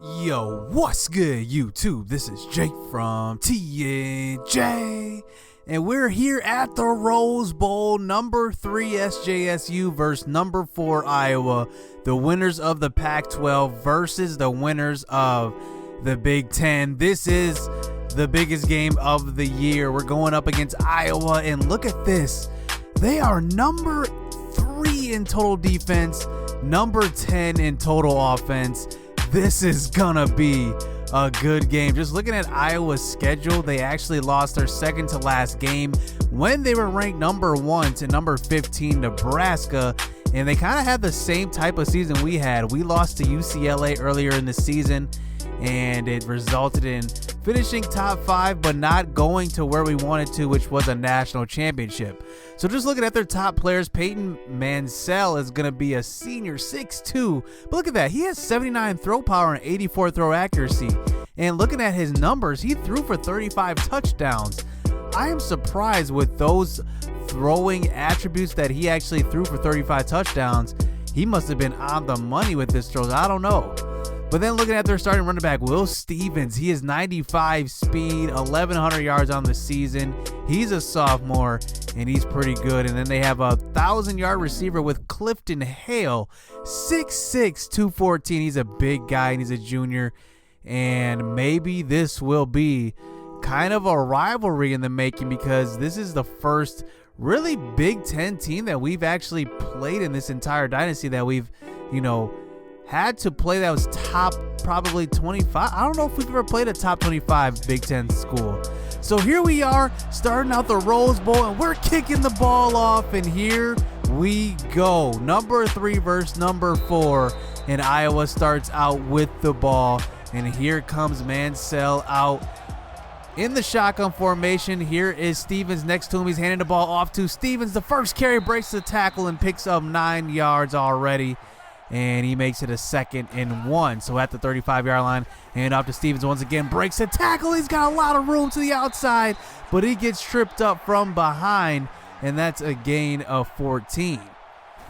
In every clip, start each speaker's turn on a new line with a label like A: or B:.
A: Yo, what's good, YouTube? This is Jake from TNJ, and we're here at the Rose Bowl, number 3 SJSU versus number 4 Iowa, the winners of the Pac-12 versus the winners of the Big Ten. This is the biggest game of the year. We're going up against Iowa, and look at this. They are number 3 in total defense, number 10 in total offense. This is gonna be a good game. Just looking at Iowa's schedule, they actually lost their second to last game when they were ranked number 1 to number 15 Nebraska, and they kind of had the same type of season we had. We lost to UCLA earlier in the season, and it resulted in finishing top 5 but not going to where we wanted to, which was a national championship. So just looking at their top players, Peyton Mansell is going to be a senior, 6'2", but look at that, he has 79 throw power and 84 throw accuracy, and looking at his numbers, he threw for 35 touchdowns. I am surprised with those throwing attributes that he actually threw for 35 touchdowns. He must have been on the money with his throws, I don't know. But then looking at their starting running back, Will Stevens, he is 95 speed, 1,100 yards on the season. He's a sophomore, and he's pretty good. And then they have a 1,000-yard receiver with Clifton Hale, 6'6", 214. He's a big guy, and he's a junior. And maybe this will be kind of a rivalry in the making, because this is the first really Big Ten team that we've actually played in this entire dynasty that we've, had to play that was top probably 25. I don't know if we've ever played a top 25 Big Ten school. So here we are starting out the Rose Bowl, and we're kicking the ball off, and here we go. Number 3 versus number 4, and Iowa starts out with the ball, and here comes Mansell out in the shotgun formation. Here is Stevens next to him. He's handing the ball off to Stevens. The first carry, breaks the tackle and picks up 9 yards already. And he makes it a 2nd and 1. So at the 35-yard line, hand off to Stevens once again, breaks the tackle. He's got a lot of room to the outside, but he gets tripped up from behind, and that's a gain of 14.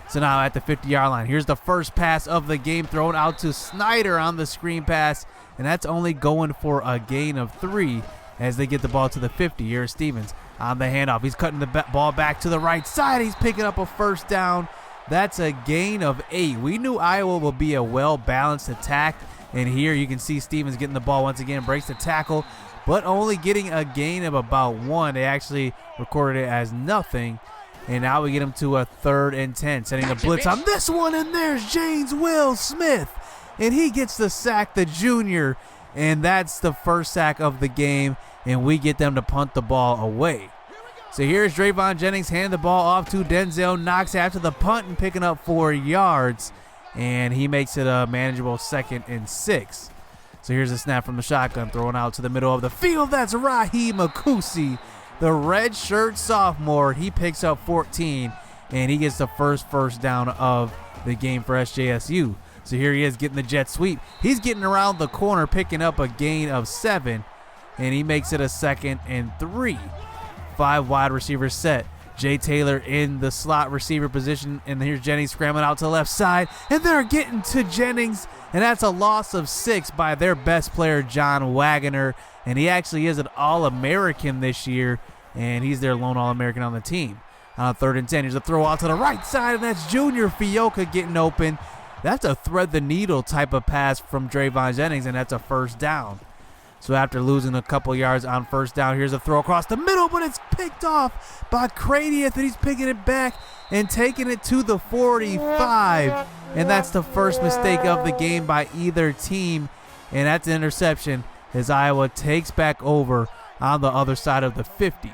A: So now at the 50-yard line, here's the first pass of the game thrown out to Snyder on the screen pass, and that's only going for a gain of 3 as they get the ball to the 50. Here's Stevens on the handoff. He's cutting the ball back to the right side. He's picking up a first down. That's a gain of 8. We knew Iowa would be a well-balanced attack, and here you can see Stevens getting the ball once again, breaks the tackle, but only getting a gain of about 1. They actually recorded it as nothing, and now we get him to a 3rd and 10, setting the blitz on this one, and there's James Will Smith, and he gets the sack, the junior, and that's the first sack of the game, and we get them to punt the ball away. So here's Drayvon Jennings handing the ball off to Denzel Knox after the punt and picking up 4 yards, and he makes it a manageable 2nd and 6. So here's a snap from the shotgun, throwing out to the middle of the field. That's Raheem Akusi, the redshirt sophomore. He picks up 14, and he gets the first down of the game for SJSU. So here he is getting the jet sweep. He's getting around the corner, picking up a gain of 7, and he makes it a 2nd and 3. 5 wide receivers set. Jay Taylor in the slot receiver position, and here's Jennings scrambling out to the left side, and they're getting to Jennings, and that's a loss of 6 by their best player, John Wagner, and he actually is an All-American this year, and he's their lone All-American on the team. On 3rd and 10, here's a throw out to the right side, and that's Junior Fioka getting open. That's a thread-the-needle type of pass from Drayvon Jennings, and that's a first down. So after losing a couple yards on first down, here's a throw across the middle, but it's picked off by Cradieth, and he's picking it back and taking it to the 45. And that's the first mistake of the game by either team, and that's an interception as Iowa takes back over on the other side of the 50.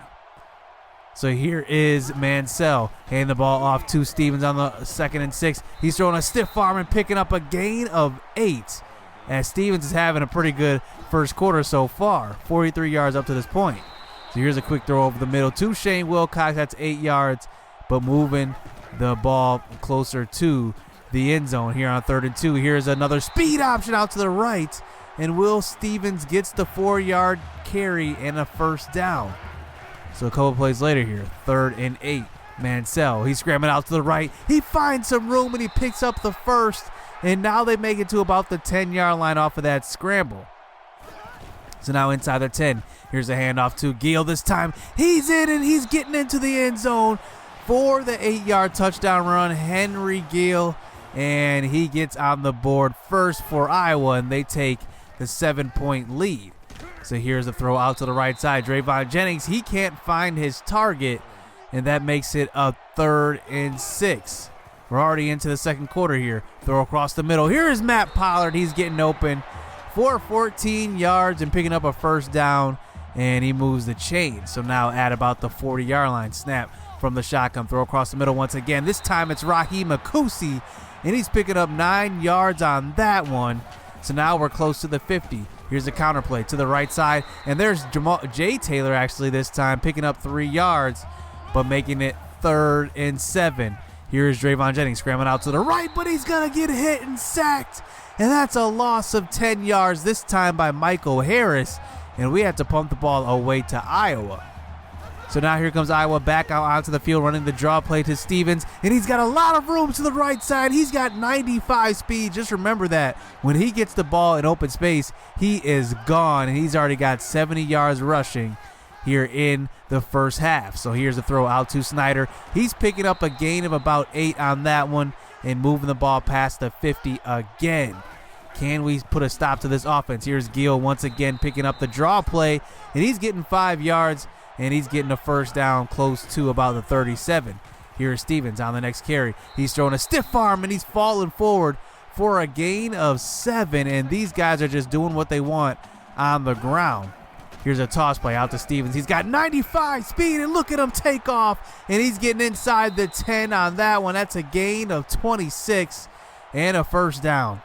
A: So here is Mansell handing the ball off to Stevens on the 2nd and 6. He's throwing a stiff arm and picking up a gain of 8. As Stevens is having a pretty good first quarter so far, 43 yards up to this point. So here's a quick throw over the middle to Shane Wilcox. That's 8 yards, but moving the ball closer to the end zone here on 3rd and 2. Here's another speed option out to the right, and Will Stevens gets the 4-yard carry and a first down. So a couple plays later here, 3rd and 8. Mansell, he's scrambling out to the right. He finds some room, and he picks up the first, and now they make it to about the 10-yard line off of that scramble. So now inside the 10, here's a handoff to Gill this time. He's in, and he's getting into the end zone for the 8-yard touchdown run. Henry Gill, and he gets on the board first for Iowa, and they take the 7-point lead. So here's the throw out to the right side. Drayvon Jennings, he can't find his target, and that makes it a 3rd and 6. We're already into the second quarter here. Throw across the middle. Here is Matt Pollard. He's getting open for 14 yards and picking up a first down, and he moves the chain. So now at about the 40-yard line. Snap from the shotgun. Throw across the middle once again. This time it's Raheem Akusi, and he's picking up 9 yards on that one. So now we're close to the 50. Here's a counter play to the right side, and there's Jay Taylor actually this time picking up 3 yards, but making it 3rd and 7. Here's Drayvon Jennings scrambling out to the right, but he's going to get hit and sacked. And that's a loss of 10 yards, this time by Michael Harris. And we had to pump the ball away to Iowa. So now here comes Iowa back out onto the field, running the draw play to Stevens. And he's got a lot of room to the right side. He's got 95 speed. Just remember that when he gets the ball in open space, he is gone. And he's already got 70 yards rushing here in the first half. So here's the throw out to Snyder. He's picking up a gain of about 8 on that one and moving the ball past the 50 again. Can we put a stop to this offense? Here's Gill once again picking up the draw play, and he's getting 5 yards, and he's getting a first down close to about the 37. Here's Stevens on the next carry. He's throwing a stiff arm, and he's falling forward for a gain of 7, and these guys are just doing what they want on the ground. Here's a toss play out to Stevens. He's got 95 speed, and look at him take off, and he's getting inside the 10 on that one. That's a gain of 26 and a first down.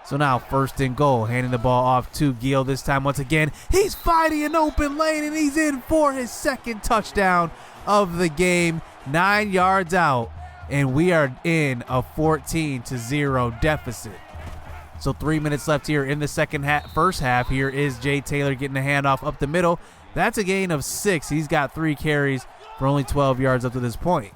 A: So now 1st and goal, handing the ball off to Gill this time once again. He's fighting an open lane, and he's in for his 2nd touchdown of the game. 9 yards out, and we are in a 14-0 deficit. So 3 minutes left here in the first half. Here is Jay Taylor getting a handoff up the middle. That's a gain of 6. He's got 3 carries for only 12 yards up to this point.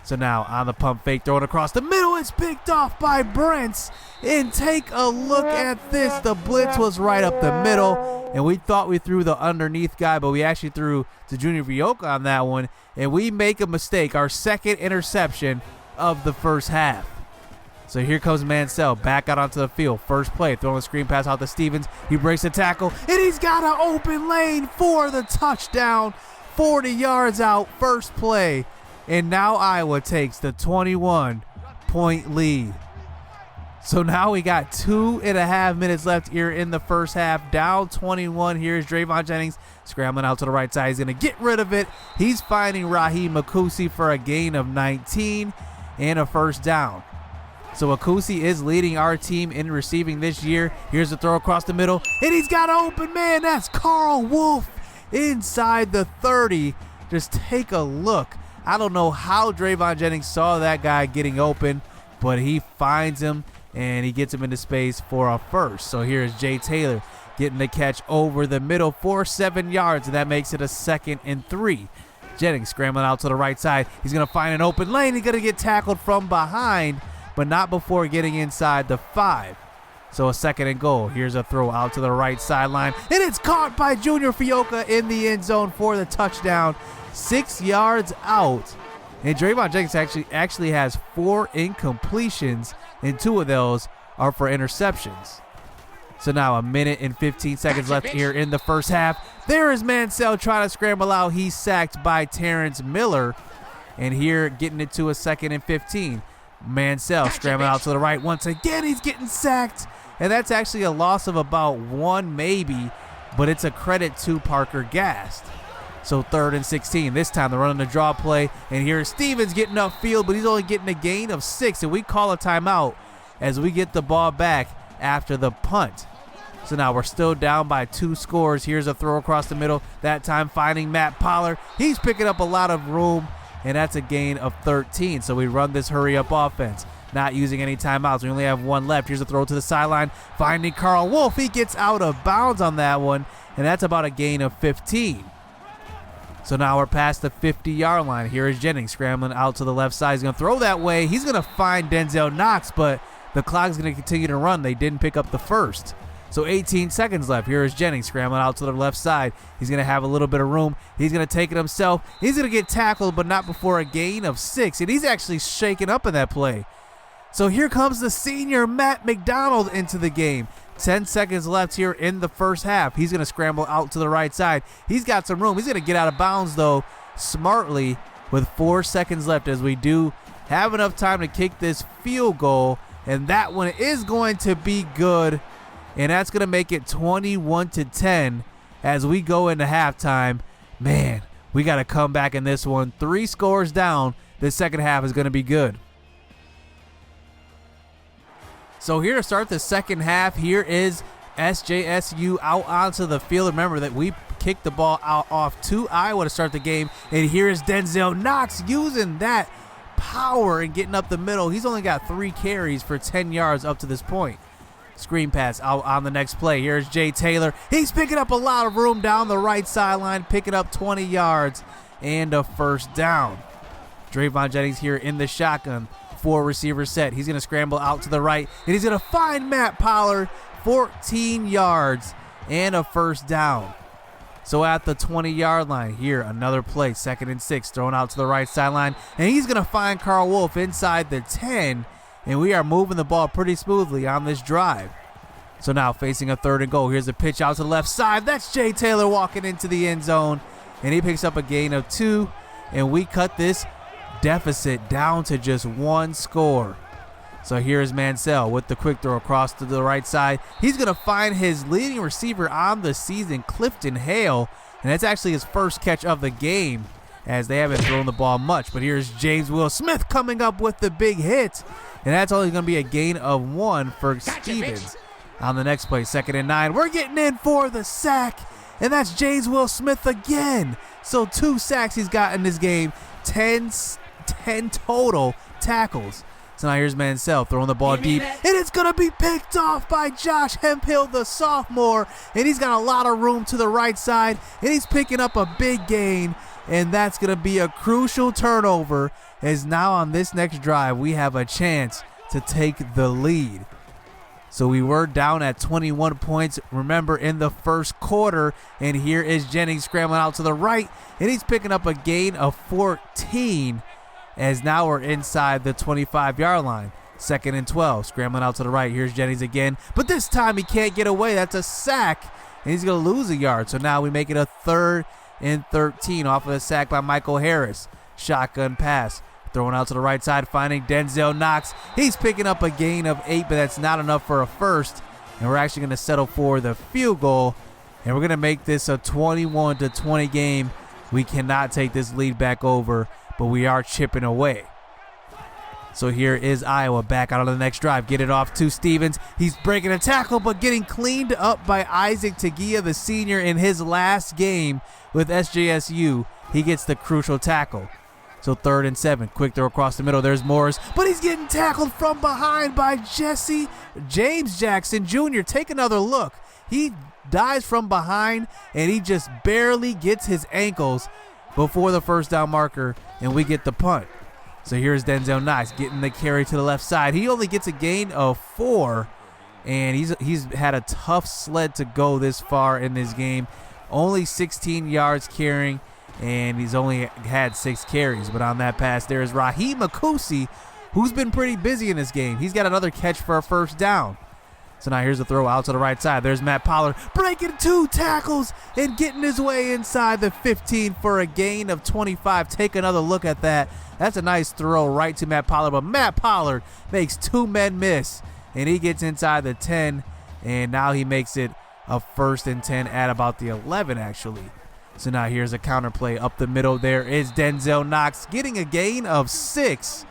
A: So now on the pump fake, throwing across the middle. It's picked off by Brents. And take a look at this. The blitz was right up the middle. And we thought we threw the underneath guy, but we actually threw to Junior Vioka on that one. And we make a mistake. Our 2nd interception of the first half. So here comes Mansell back out onto the field. First play, throwing a screen pass out to Stevens. He breaks the tackle, and he's got an open lane for the touchdown. 40 yards out, first play. And now Iowa takes the 21-point lead. So now we got 2.5 minutes left here in the first half. Down 21. Here's Drayvon Jennings scrambling out to the right side. He's going to get rid of it. He's finding Raheem Akusi for a gain of 19 and a first down. So Akusi is leading our team in receiving this year. Here's the throw across the middle, and he's got an open man. That's Carl Wolf inside the 30. Just take a look. I don't know how Drayvon Jennings saw that guy getting open, but he finds him, and he gets him into space for a first. So here's Jay Taylor getting the catch over the middle for 7 yards, and that makes it a 2nd and 3. Jennings scrambling out to the right side. He's going to find an open lane. He's going to get tackled from behind, but not before getting inside the 5. So a 2nd and goal. Here's a throw out to the right sideline, and it's caught by Junior Fioka in the end zone for the touchdown. 6 yards out. And Drayvon Jennings actually has 4 incompletions, and 2 of those are for interceptions. So now 1 minute and 15 seconds left here in the first half. There is Mansell trying to scramble out. He's sacked by Terrence Miller. And here getting it to a 2nd and 15. Mansell scrambling out to the right once again. He's getting sacked. And that's actually a loss of about 1 maybe, but it's a credit to Parker Gast. So 3rd and 16. This time they're running the draw play. And here's Stevens getting upfield, but he's only getting a gain of 6. And we call a timeout as we get the ball back after the punt. So now we're still down by 2 scores. Here's a throw across the middle. That time finding Matt Pollard. He's picking up a lot of room, and that's a gain of 13. So we run this hurry-up offense, not using any timeouts. We only have 1 left. Here's a throw to the sideline. Finding Carl Wolf. He gets out of bounds on that one, and that's about a gain of 15. So now we're past the 50-yard line. Here is Jennings scrambling out to the left side. He's going to throw that way. He's going to find Denzel Knox, but the clock's going to continue to run. They didn't pick up the first. So 18 seconds left. Here is Jennings scrambling out to the left side. He's going to have a little bit of room. He's going to take it himself. He's going to get tackled, but not before a gain of 6. And he's actually shaken up in that play. So here comes the senior Matt McDonald into the game. 10 seconds left here in the first half. He's going to scramble out to the right side. He's got some room. He's going to get out of bounds, though, smartly with 4 seconds left, as we do have enough time to kick this field goal. And that one is going to be good. And that's going to make it 21-10 as we go into halftime. Man, we got to come back in this one. 3 scores down. The second half is going to be good. So here to start the second half, here is SJSU out onto the field. Remember that we kicked the ball out off to Iowa to start the game. And here is Denzel Knox using that power and getting up the middle. He's only got 3 carries for 10 yards up to this point. Screen pass out on the next play. Here's Jay Taylor. He's picking up a lot of room down the right sideline, picking up 20 yards and a first down. Drayvon Jennings here in the shotgun. 4 receiver set. He's going to scramble out to the right, and he's going to find Matt Pollard. 14 yards and a first down. So at the 20-yard line, here another play, 2nd and 6, thrown out to the right sideline, and he's going to find Carl Wolf inside the 10. And we are moving the ball pretty smoothly on this drive. So now facing a 3rd and goal. Here's a pitch out to the left side. That's Jay Taylor walking into the end zone. And he picks up a gain of 2. And we cut this deficit down to just 1 score. So here's Mansell with the quick throw across to the right side. He's going to find his leading receiver on the season, Clifton Hale. And that's actually his first catch of the game, as they haven't thrown the ball much. But here's James Will Smith coming up with the big hit. And that's only going to be a gain of 1 for Stevens. On the next play, 2nd and 9. We're getting in for the sack. And that's James Will Smith again. So 2 sacks he's got in this game. 10 total tackles. So now here's Mansell throwing the ball deep. And it's going to be picked off by Josh Hemphill, the sophomore. And he's got a lot of room to the right side. And he's picking up a big gain. And that's going to be a crucial turnover, as now on this next drive, we have a chance to take the lead. So we were down at 21 points, remember, in the first quarter. And here is Jennings scrambling out to the right, and he's picking up a gain of 14, as now we're inside the 25-yard line. 2nd and 12, scrambling out to the right. Here's Jennings again, but this time he can't get away. That's a sack, and he's going to lose a yard. So now we make it a 3rd and 13 off of a sack by Michael Harris. Shotgun pass, throwing out to the right side, finding Denzel Knox. He's picking up a gain of 8, but that's not enough for a first. And we're actually going to settle for the field goal. And we're going to make this a 21-20 game. We cannot take this lead back over, but we are chipping away. So here is Iowa back out on the next drive. Get it off to Stevens. He's breaking a tackle, but getting cleaned up by Isaac Tagia, the senior, in his last game with SJSU. He gets the crucial tackle. So 3rd and 7. Quick throw across the middle. There's Morris, but he's getting tackled from behind by James Jackson Jr. Take another look. He dives from behind, and he just barely gets his ankles before the first down marker, and we get the punt. So here's Denzel Knox getting the carry to the left side. He only gets a gain of 4, and he's had a tough sled to go this far in this game. Only 16 yards carrying, and he's only had 6 carries. But on that pass, there is Raheem Akusi, who's been pretty busy in this game. He's got another catch for a first down. So now here's a throw out to the right side. There's Matt Pollard breaking 2 tackles and getting his way inside the 15 for a gain of 25. Take another look at that. That's a nice throw right to Matt Pollard, but Matt Pollard makes 2 men miss, and he gets inside the 10, and now he makes it a 1st and 10 at about the 11, actually. So now here's a counter play up the middle. There is Denzel Knox getting a gain of 6,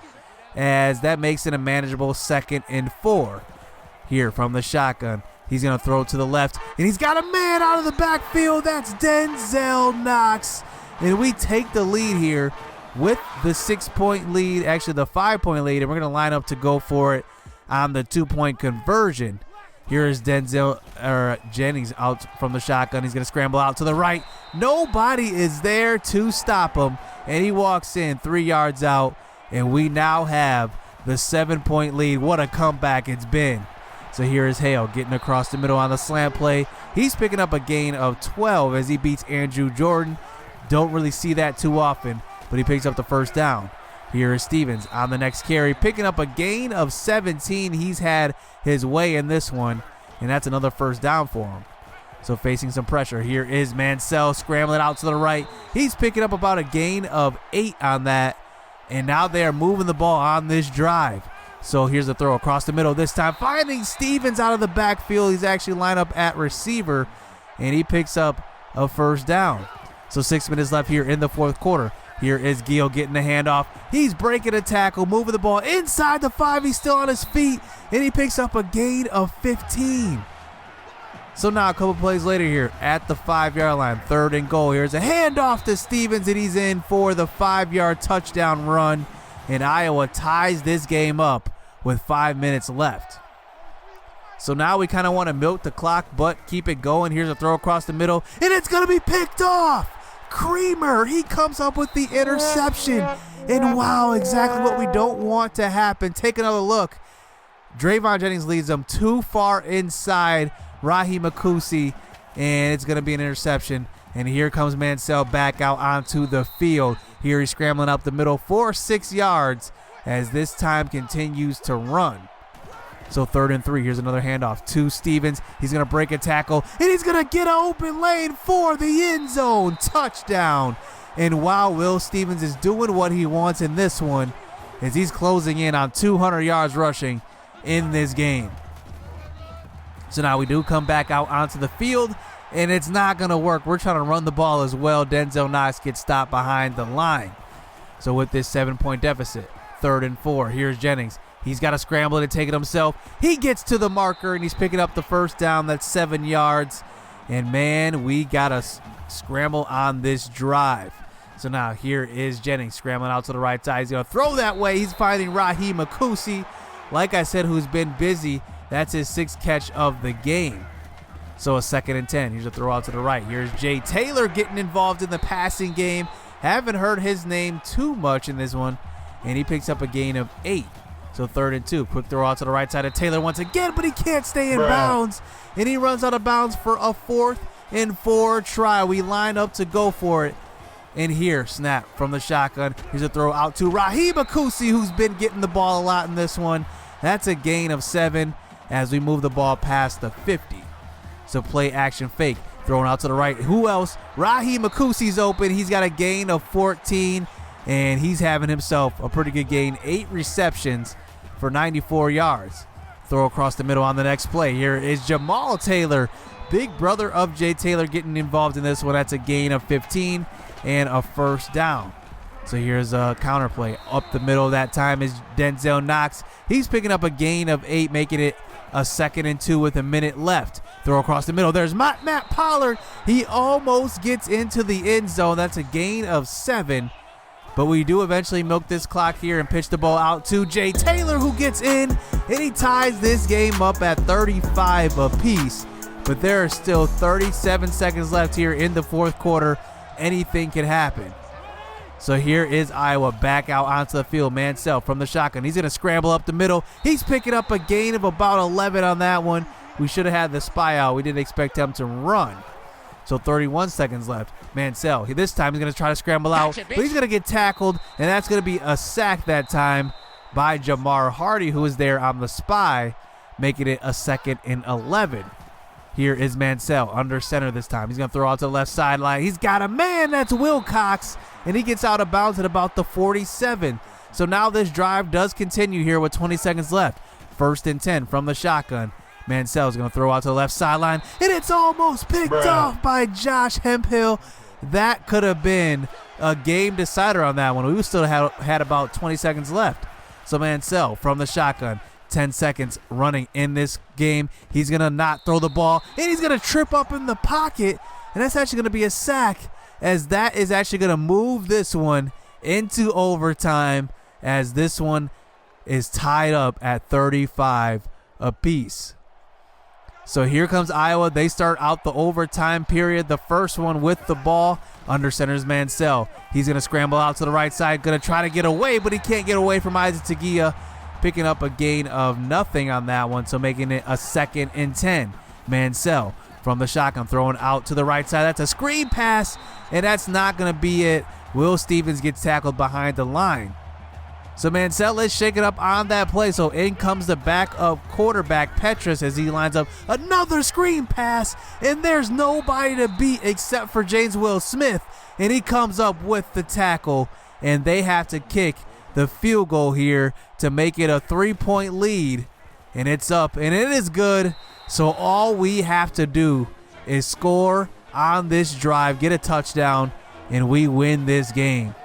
A: as that makes it a manageable 2nd and 4. Here from the shotgun, he's going to throw it to the left, and he's got a man out of the backfield. That's Denzel Knox, and we take the lead here with the 6-point lead, actually the 5-point lead, and we're going to line up to go for it on the 2-point conversion. Here is Jennings out from the shotgun. He's going to scramble out to the right. Nobody is there to stop him, and he walks in 3 yards out, and we now have the 7-point lead. What a comeback it's been. So here is Hale getting across the middle on the slant play. He's picking up a gain of 12 as he beats Andrew Jordan. Don't really see that too often, but he picks up the first down. Here is Stevens on the next carry, picking up a gain of 17. He's had his way in this one, and that's another first down for him. So facing some pressure, here is Mansell scrambling out to the right. He's picking up about a gain of 8 on that, and now they are moving the ball on this drive. So here's the throw across the middle this time, finding Stevens out of the backfield. He's actually lined up at receiver, and he picks up a first down. So 6 minutes left here in the fourth quarter. Here is Gil getting the handoff. He's breaking a tackle, moving the ball inside the 5. He's still on his feet, and he picks up a gain of 15. So now a couple plays later here at the 5-yard line, 3rd and goal. Here's a handoff to Stevens, and he's in for the 5-yard touchdown run. And Iowa ties this game up with 5 minutes left. So now we kind of want to milk the clock, but keep it going. Here's a throw across the middle, and it's going to be picked off. Creamer, he comes up with the interception. And wow, exactly what we don't want to happen. Take another look. Drayvon Jennings leads them too far inside Raheem Akusi, and it's going to be an interception. And here comes Mansell back out onto the field. Here he's scrambling up the middle for 6 yards as this time continues to run. So 3rd and 3. Here's another handoff to Stevens. He's going to break a tackle, and he's going to get an open lane for the end zone. Touchdown. And wow, Will Stevens is doing what he wants in this one as he's closing in on 200 yards rushing in this game. So now we do come back out onto the field, and it's not going to work. We're trying to run the ball as well. Denzel Knox gets stopped behind the line. So with this 7-point deficit, 3rd and 4. Here's Jennings. He's got to scramble to take it himself. He gets to the marker, and he's picking up the first down. That's 7 yards. And, man, we got to scramble on this drive. So now here is Jennings scrambling out to the right side. He's going to throw that way. He's finding Raheem Akusi, like I said, who's been busy. That's his 6th catch of the game. So a 2nd and 10. Here's a throw out to the right. Here's Jay Taylor getting involved in the passing game. Haven't heard his name too much in this one. And he picks up a gain of 8. So 3rd and 2. Quick throw out to the right side of Taylor once again, but he can't stay in bounds. And he runs out of bounds for a 4th and 4 try. We line up to go for it. And here, snap from the shotgun. Here's a throw out to Raheem Akusi, who's been getting the ball a lot in this one. That's a gain of 7 as we move the ball past the 50. So play action fake. Thrown out to the right. Who else? Raheem Akusi's open. He's got a gain of 14. And he's having himself a pretty good gain. 8 receptions for 94 yards. Throw across the middle on the next play. Here is Jamal Taylor, big brother of Jay Taylor, getting involved in this one. That's a gain of 15 and a first down. So here's a counter play. Up the middle that time is Denzel Knox. He's picking up a gain of 8, making it a 2nd and 2 with a minute left. Throw across the middle. There's Matt Pollard. He almost gets into the end zone. That's a gain of 7. But we do eventually milk this clock here and pitch the ball out to Jay Taylor, who gets in, and he ties this game up at 35 apiece. But there are still 37 seconds left here in the fourth quarter. Anything can happen. So here is Iowa back out onto the field. Mansell from the shotgun. He's going to scramble up the middle. He's picking up a gain of about 11 on that one. We should have had the spy out. We didn't expect him to run. So 31 seconds left. Mansell, this time he's going to try to scramble out, but he's going to get tackled, and that's going to be a sack that time by Jamar Hardy, who is there on the spy, making it a 2nd and 11. Here is Mansell under center this time. He's going to throw out to the left sideline. He's got a man. That's Wilcox, and he gets out of bounds at about the 47. So now this drive does continue here with 20 seconds left. 1st and 10 from the shotgun. Mansell's going to throw out to the left sideline, and it's almost picked off by Josh Hemphill. That could have been a game decider on that one. We still had about 20 seconds left. So Mansell from the shotgun, 10 seconds running in this game. He's going to not throw the ball, and he's going to trip up in the pocket, and that's actually going to be a sack, as that is actually going to move this one into overtime, as this one is tied up at 35 apiece. So here comes Iowa. They start out the overtime period, the first one with the ball. Under center's Mansell. He's going to scramble out to the right side, going to try to get away, but he can't get away from Isaac Tagia. picking up a gain of nothing on that one, so making it a 2nd and 10. Mansell from the shotgun throwing out to the right side. That's a screen pass, and that's not going to be it. Will Stevens gets tackled behind the line. So Mansell, let's shake it up on that play. So in comes the backup quarterback, Petrus, as he lines up another screen pass, and there's nobody to beat except for James Will Smith, and he comes up with the tackle, and they have to kick the field goal here to make it a 3-point lead, and it's up, and it is good. So all we have to do is score on this drive, get a touchdown, and we win this game.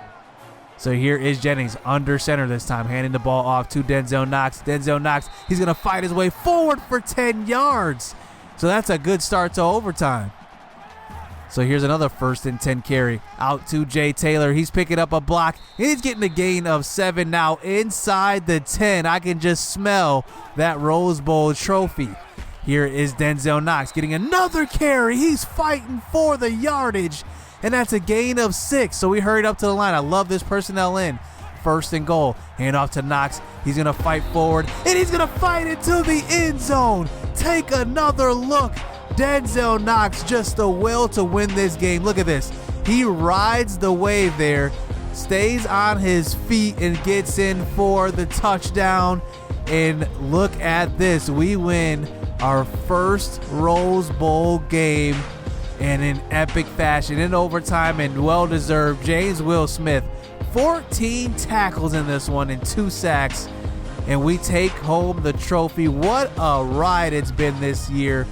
A: So here is Jennings under center this time, handing the ball off to Denzel Knox. Denzel Knox, he's going to fight his way forward for 10 yards. So that's a good start to overtime. So here's another 1st and 10 carry out to Jay Taylor. He's picking up a block. He's getting a gain of 7 now inside the 10. I can just smell that Rose Bowl trophy. Here is Denzel Knox getting another carry. He's fighting for the yardage, and that's a gain of 6. So we hurried up to the line. I love this personnel in. 1st and goal. Hand off to Knox. He's going to fight forward, and he's going to fight into the end zone. Take another look. Denzel Knox, just the will to win this game. Look at this. He rides the wave there, stays on his feet, and gets in for the touchdown. And look at this. We win our first Rose Bowl game in an epic fashion, in overtime, and well-deserved. James Will Smith, 14 tackles in this one and 2 sacks, and we take home the trophy. What a ride it's been this year.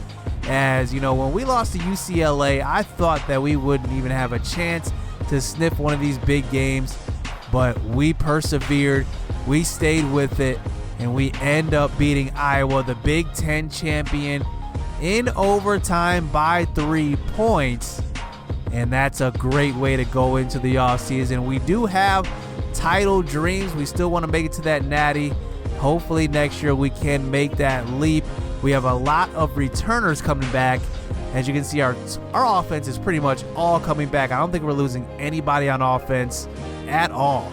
A: As you know, when we lost to UCLA, I thought that we wouldn't even have a chance to sniff one of these big games, but we persevered, we stayed with it, and we end up beating Iowa, the Big Ten champion, in overtime by 3 points. And that's a great way to go into the offseason. We do have title dreams. We still want to make it to that natty. Hopefully next year we can make that leap. We have a lot of returners coming back. As you can see, our offense is pretty much all coming back. I don't think we're losing anybody on offense at all.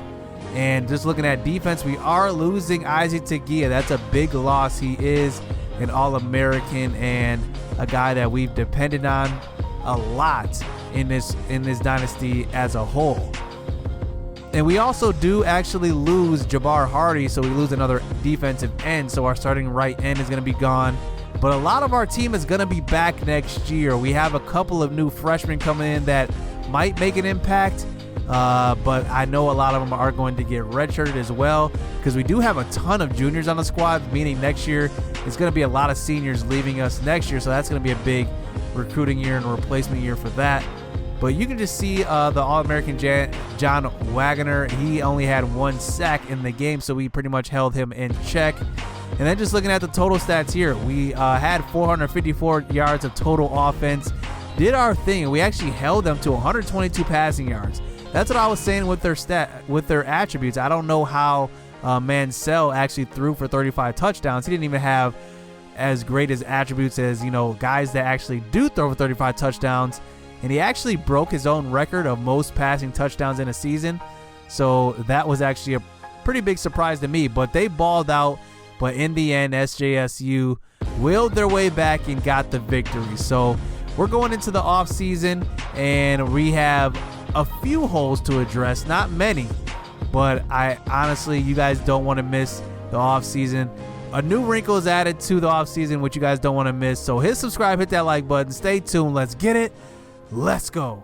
A: And just looking at defense, we are losing Isaac Tagia. That's a big loss. He is an All-American and a guy that we've depended on a lot in this dynasty as a whole. And we also do actually lose Jabbar Hardy, so we lose another defensive end, so our starting right end is going to be gone. But a lot of our team is going to be back next year. We have a couple of new freshmen coming in that might make an impact, but I know a lot of them are going to get redshirted as well, because we do have a ton of juniors on the squad, meaning next year it's going to be a lot of seniors leaving us next year, so that's going to be a big recruiting year and replacement year for that. But you can just see the All-American John Wagner. He only had 1 sack in the game, so we pretty much held him in check. And then just looking at the total stats here, we had 454 yards of total offense. Did our thing, and we actually held them to 122 passing yards. That's what I was saying with their attributes. I don't know how Mansell actually threw for 35 touchdowns. He didn't even have as great as attributes as, you know, guys that actually do throw for 35 touchdowns. And he actually broke his own record of most passing touchdowns in a season. So that was actually a pretty big surprise to me. But they balled out. But in the end, SJSU willed their way back and got the victory. So we're going into the offseason, and we have a few holes to address. Not many. But honestly, you guys don't want to miss the offseason. A new wrinkle is added to the offseason, which you guys don't want to miss. So hit subscribe, hit that like button. Stay tuned. Let's get it. Let's go.